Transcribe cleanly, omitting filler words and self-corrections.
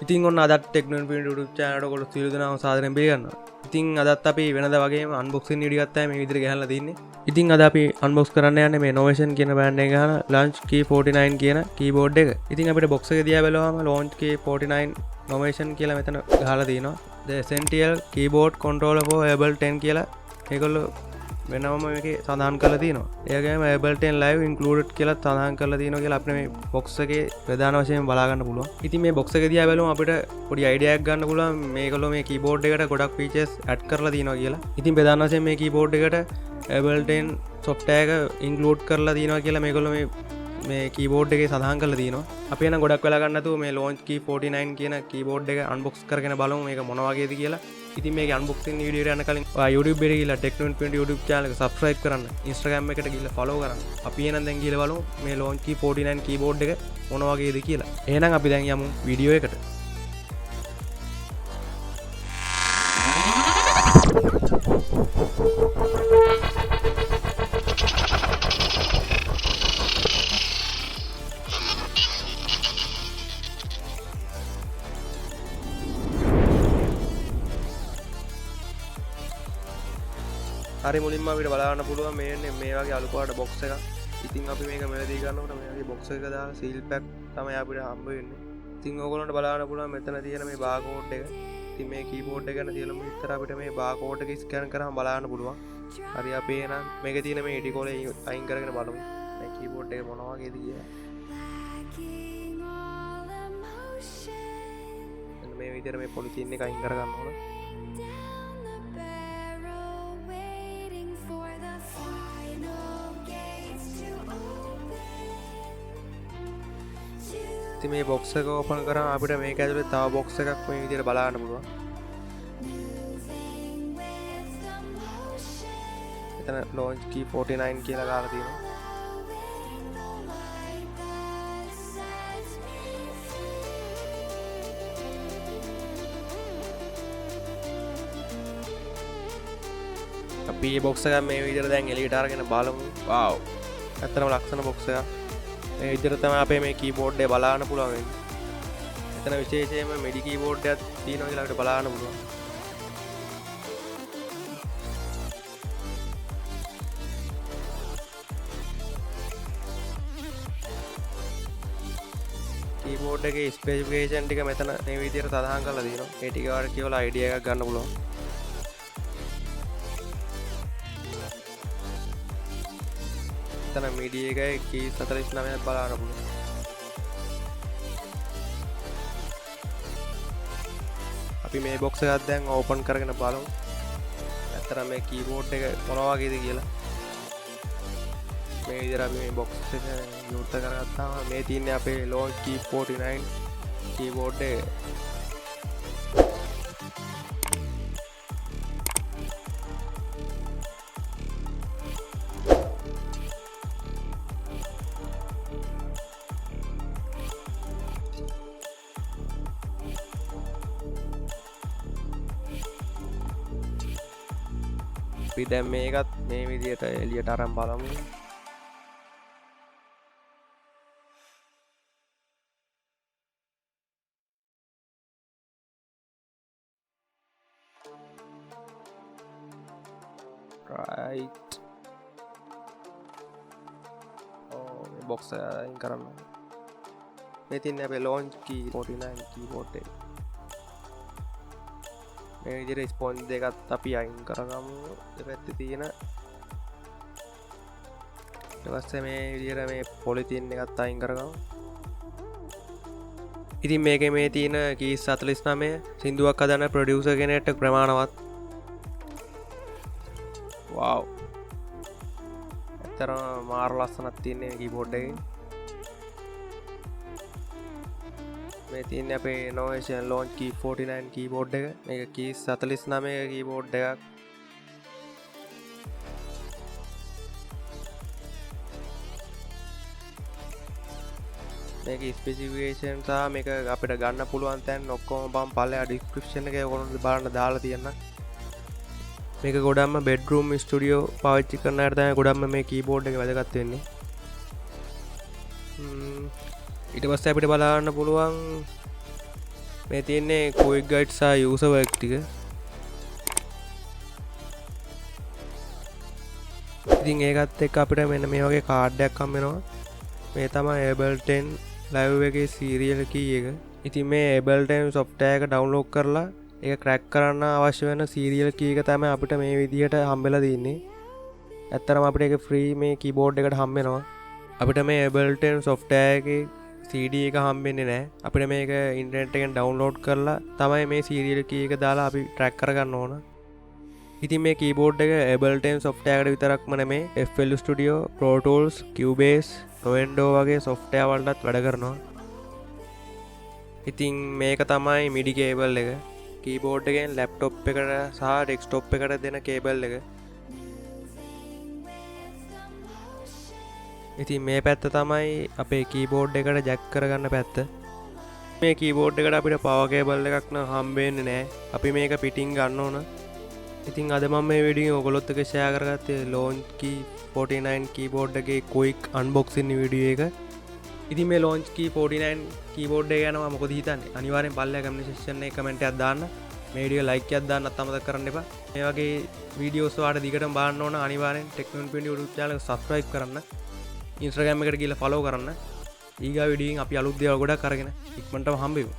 ඉතින් ඔන්න අදත් ටෙක්නොලොජි YouTube channel එකට ඔයගොල්ලෝ සියලු දෙනාම සාදරයෙන් පිළිගන්නවා. ඉතින් අදත් අපි වෙනදා වගේම අන්බොක්සින් වීඩියෝ ගත්තා මේ විදිහට ගහලා තින්නේ. ඉතින් අද අපි අන්බොක්ස් කරන්න යන්නේ මේ Novation කියන බ්‍රෑන්ඩ් එක ගහන Launchkey 49 කියන keyboard එක. ඉතින් අපිට box එක දිහා බැලුවාම Launchkey 49 Novation කියලා මෙතන ගහලා තියෙනවා. The essential keyboard controller for Ableton කියලා මේගොල්ලෝ වෙනම මේකේ සඳහන් කරලා තියෙනවා. ඒ වගේම Ableton live included කියලා සඳහන් කරලා තියෙනවා කියලා අපිට මේ box එකේ ප්‍රධාන වශයෙන් බලා ගන්න පුළුවන්. ඉතින් මේ box එක දිහා බැලුවම අපිට පොඩි idea එකක් ගන්න පුළුවන් මේගොල්ලෝ මේ keyboard එකට ගොඩක් features add කරලා තියෙනවා කියලා. ඉතින් ප්‍රධාන වශයෙන් මේ keyboard එකට Ableton software එක include කරලා තියෙනවා කියලා මේගොල්ලෝ මේ keyboard එකේ සඳහන් කරලා තියෙනවා. අපි එන ගොඩක් වෙලා ගන්න නැතුව මේ Launchkey 49 කියන keyboard එක unbox කරගෙන බලමු මේක මොන වගේද කියලා. ඉතින් මේක unboxing වීඩියෝ එක යන කලින් ඔයා YouTube එකට ගිහලා Tech20 YouTube channel එක subscribe කරන්න. Instagram එකට ගිහලා follow කරන්න. අපි එහෙනම් දැන් ගිහලා බලමු මේ Launchkey 49 keyboard එක මොන වගේද කියලා. එහෙනම් අපි දැන් යමු වීඩියෝ එකට. හරි මුලින්ම අපිට බලන්න පුළුවන් මේ වගේ අලු පාට box එකක්. ඉතින් අපි මේක මෙලදී ගන්නකොට මේ වගේ box එක දාලා seal pack තමයි අපිට හම්බ වෙන්නේ. ඉතින් ඕගොල්ලන්ට බලන්න පුළුවන් මෙතන තියෙන මේ barcode එක. ඉතින් මේ keyboard එක ගැන සියලුම විස්තර අපිට මේ barcode එක scan කරාම බලන්න පුළුවන්. හරි අපි එහෙනම් මේකේ තියෙන මේ ඉටිකොල අයින් කරගෙන බලමු. මේ keyboard එක මොන වගේද කියලා. මේ විදිහට මේ polythene එක අයින් කරගන්න ඕන. මේ box එක open කරාම අපිට මේක ඇතුලේ තව box එකක් මේ විදිහට බලන්න පුළුවන්. එතන Launchkey 49 කියලා ගාලා තියෙනවා. අපි මේ box එක මේ විදිහට දැන් එළියට අරගෙන බලමු. wow. ඇත්තටම ලක්ෂණ box එකක්. මේ විදිහට තමයි අපේ මේ keyboard එක බලන්න පුළුවන් වෙන්නේ. එතන විශේෂයෙන්ම MIDI keyboard එකක් තියෙනවා කියලා අපිට බලන්න පුළුවන්. keyboard එකේ specification ටික මෙතන මේ විදිහට සඳහන් කරලා තියෙනවා. මේ ටික වල කියලා idea එකක් ගන්න පුළුවන්. MIDI එකේ keys 49ක් බලන්න පුළුවන්. අපි මේ box එකක් දැන් open කරගෙන බලමු. ඇත්තටම මේ keyboard එක මොන වගේද කියලා. මේ විදිහට අපි මේ box එක යොත් කරගත්තාම මේ තියෙන්නේ අපේ Launchkey 49 keyboard එක. අපි දැන් මේකත් මේ විදිහට එළියට අරන් බලමු. right. මේ box එක අයින් කරන්න. මේ තියෙන්නේ අපේ Launchkey 49 keyboard එක. මේ විදිහට ස්පොන්ජ් දෙකත් අපි අයින් කරගමු. දෙපැත්තේ තියෙන ඊට පස්සේ මේ විදිහට මේ polythene එකත් අයින් කරගමු. ඉතින් මේකේ මේ තියෙන keys 49 සින්දුවක් හදන ප්‍රොඩියුසර් කෙනෙක්ට ප්‍රමාණවත්. wow. ඇත්තටම මාර ලස්සනක් තියෙන මේ keyboard එකේ. මේ තියෙන්නේ අපේ Novation Launchkey 49 keyboard එක. මේක keys 49 keyboard එකක්. මේක ස්පෙસિෆිකේෂන් සහ මේක අපිට ගන්න පුළුවන් තැන් ඔක්කොම මම පල්ලෙහා ඩිස්ක්‍රිප්ෂන් එකේ ඔයගොල්ලන්ට බලන්න දාලා තියෙනවා. මේක ගොඩක්ම බෙඩ්රූම් ස්ටුඩියෝ පාවිච්චි කරන අයට තමයි ගොඩක්ම මේ keyboard එක වැදගත් වෙන්නේ. ඊට පස්සේ අපිට බලන්න පුළුවන් මේ තියෙන්නේ quick guide සහ user work ටික. ඉතින් ඒකත් එක්ක අපිට මෙන්න මේ වගේ කාඩ් එකක් හම්බ වෙනවා. මේ තමයි Ableton live එකේ serial key එක. ඉතින් මේ Ableton software එක download කරලා ඒක crack කරන්න අවශ්‍ය වෙන serial key එක තමයි අපිට මේ විදිහට හම්බෙලා තියෙන්නේ. ඇත්තටම අපිට ඒක free මේ keyboard එකට හම්බ වෙනවා. අපිට මේ Ableton software එකේ CD එක හම්බෙන්නේ නැහැ. අපිට මේක ඉන්ටර්නෙට් එකෙන් download කරලා තමයි මේ serial key එක දාලා අපි track කරගන්න ඕන. ඉතින් මේ keyboard එක Ableton software එකට විතරක්ම නෙමෙයි FL Studio, Pro Tools, Cubase, Novation වගේ software වලටත් වැඩ කරනවා. ඉතින් මේක තමයි MIDI cable එක. keyboard එකෙන් laptop එකට සහ desktop එකට දෙන cable එක. ඉතින් මේ පැත්ත තමයි අපේ keyboard එකට jack කරගන්න පැත්ත. මේ keyboard එකට අපිට power cable එකක් නම් හම්බ වෙන්නේ නැහැ. අපි මේක පිටින් ගන්න ඕන. ඉතින් අද මම මේ වීඩියෝ ඔයගොල්ලොත් එක්ක share කරගත්තේ Launchkey 49 keyboard එකේ quick unboxing වීඩියෝ එක. ඉතින් මේ Launchkey 49 keyboard එක ගැන මොකද හිතන්නේ? අනිවාර්යෙන් පල්ලෙහා comment section එකේ comment එකක් දාන්න. මේ වීඩියෝ like එකක් දාන්නත් අමතක කරන්න එපා. මේ වගේ වීඩියෝස් ඔයාලට දිගටම බලන්න ඕන අනිවාර්යෙන් Technoinfo YouTube channel එක subscribe කරන්න. Instagram එකට ගිහලා follow කරන්න. ඊගා වීඩියෝෙන් අපි අලුත් දේවල් ගොඩක් අරගෙන ඉක්මනටම හම්බෙමු.